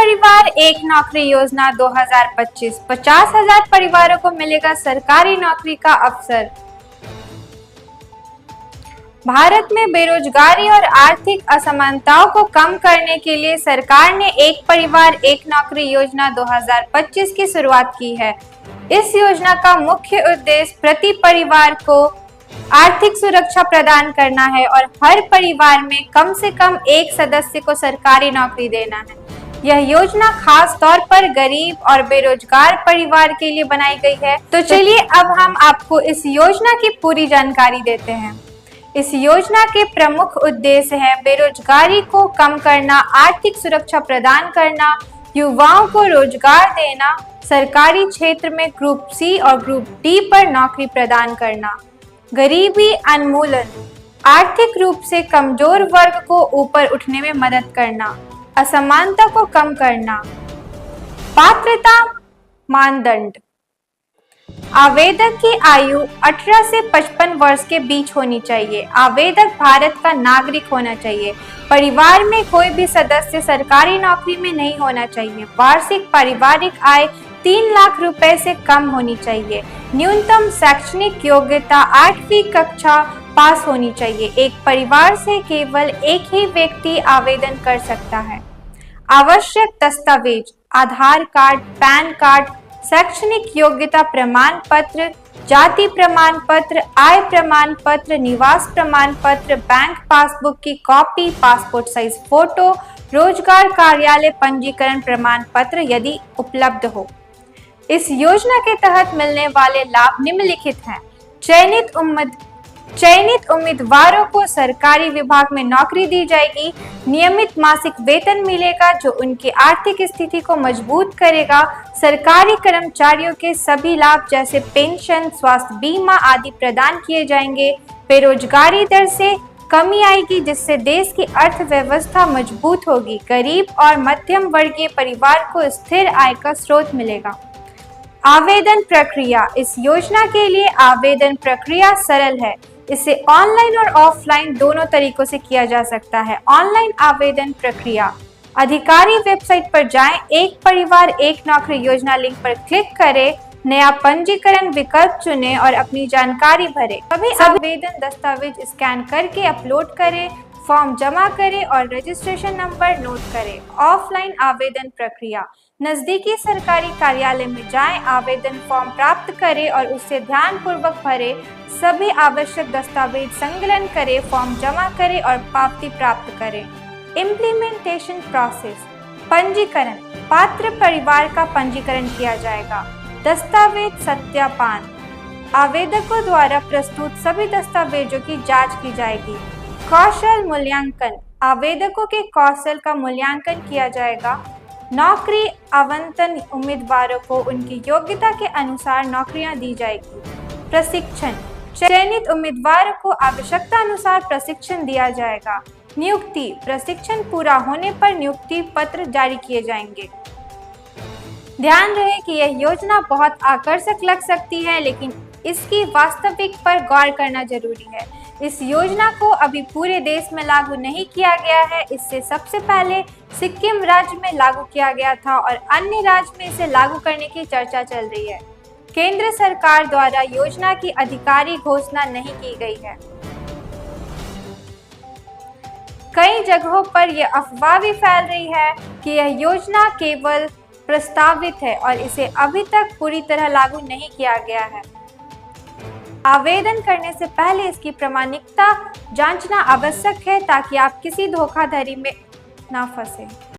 परिवार एक नौकरी योजना 2025 50,000 परिवारों को मिलेगा सरकारी नौकरी का अवसर। भारत में बेरोजगारी और आर्थिक असमानताओं को कम करने के लिए सरकार ने एक परिवार एक नौकरी योजना 2025 की शुरुआत की है। इस योजना का मुख्य उद्देश्य प्रति परिवार को आर्थिक सुरक्षा प्रदान करना है और हर परिवार में कम से कम एक सदस्य को सरकारी नौकरी देना है। यह योजना खास तौर पर गरीब और बेरोजगार परिवार के लिए बनाई गई है। तो चलिए अब हम आपको इस योजना की पूरी जानकारी देते हैं। इस योजना के प्रमुख उद्देश्य हैं बेरोजगारी को कम करना, आर्थिक सुरक्षा प्रदान करना, युवाओं को रोजगार देना, सरकारी क्षेत्र में ग्रुप सी और ग्रुप डी पर नौकरी प्रदान करना, गरीबी उन्मूलन, आर्थिक रूप से कमजोर वर्ग को ऊपर उठने में मदद करना, असमानता को कम करना। पात्रता मानदंड: आवेदक की आयु 18 से 55 वर्ष के बीच होनी चाहिए। आवेदक भारत का नागरिक होना चाहिए। परिवार में कोई भी सदस्य सरकारी नौकरी में नहीं होना चाहिए। वार्षिक पारिवारिक आय 3 लाख रुपए से कम होनी चाहिए। न्यूनतम शैक्षणिक योग्यता 8वीं कक्षा पास होनी चाहिए। एक परिवार से केवल एक ही व्यक्ति आवेदन कर सकता है। आवश्यक दस्तावेज: आधार कार्ड, पैन कार्ड, शैक्षणिक योग्यता प्रमाण पत्र, जाति प्रमाण पत्र, आय प्रमाण पत्र, निवास प्रमाण पत्र, बैंक पासबुक की कॉपी, पासपोर्ट साइज फोटो, रोजगार कार्यालय पंजीकरण प्रमाण पत्र यदि उपलब्ध हो। इस योजना के तहत मिलने वाले लाभ निम्नलिखित हैं। चयनित उम्मीदवारों को सरकारी विभाग में नौकरी दी जाएगी। नियमित मासिक वेतन मिलेगा जो उनकी आर्थिक स्थिति को मजबूत करेगा। सरकारी कर्मचारियों के सभी लाभ जैसे पेंशन, स्वास्थ्य बीमा आदि प्रदान किए जाएंगे। बेरोजगारी दर से कमी आएगी जिससे देश की अर्थव्यवस्था मजबूत होगी। गरीब और मध्यम वर्गीय परिवार को स्थिर आय का स्रोत मिलेगा। आवेदन प्रक्रिया: इस योजना के लिए आवेदन प्रक्रिया सरल है। इसे ऑनलाइन और ऑफलाइन दोनों तरीकों से किया जा सकता है। ऑनलाइन आवेदन प्रक्रिया: अधिकारी वेबसाइट पर जाएं, एक परिवार एक नौकरी योजना लिंक पर क्लिक करें, नया पंजीकरण विकल्प चुनें और अपनी जानकारी भरें। सभी आवेदन दस्तावेज स्कैन करके अपलोड करें, फॉर्म जमा करें और रजिस्ट्रेशन नंबर नोट करें। ऑफलाइन आवेदन प्रक्रिया: नजदीकी सरकारी कार्यालय में जाएं, आवेदन फॉर्म प्राप्त करें और उसे ध्यानपूर्वक भरें। सभी आवश्यक दस्तावेज संकलन करें, फॉर्म जमा करें और पावती प्राप्त करें। इम्प्लीमेंटेशन प्रोसेस: पंजीकरण: पात्र परिवार का पंजीकरण किया जाएगा। दस्तावेज सत्यापन: आवेदकों द्वारा प्रस्तुत सभी दस्तावेजों की जांच की जाएगी। कौशल मूल्यांकन: आवेदकों के कौशल का मूल्यांकन किया जाएगा। नौकरी आवंटन: उम्मीदवारों को उनकी योग्यता के अनुसार नौकरियां दी जाएगी। प्रशिक्षण: चयनित उम्मीदवारों को आवश्यकता अनुसार प्रशिक्षण दिया जाएगा। नियुक्ति: प्रशिक्षण पूरा होने पर नियुक्ति पत्र जारी किए जाएंगे। ध्यान रहे कि यह योजना बहुत आकर्षक लग सकती है, लेकिन इसकी वास्तविक पर गौर करना जरूरी है। इस योजना को अभी पूरे देश में लागू नहीं किया गया है। इससे सबसे पहले सिक्किम राज्य में लागू किया गया था और अन्य राज्य में इसे लागू करने की चर्चा चल रही है। केंद्र सरकार द्वारा योजना की आधिकारिक घोषणा नहीं की गई है। कई जगहों पर यह अफवाह भी फैल रही है कि यह योजना केवल प्रस्तावित है और इसे अभी तक पूरी तरह लागू नहीं किया गया है। आवेदन करने से पहले इसकी प्रामाणिकता जांचना आवश्यक है ताकि आप किसी धोखाधड़ी में न फंसे।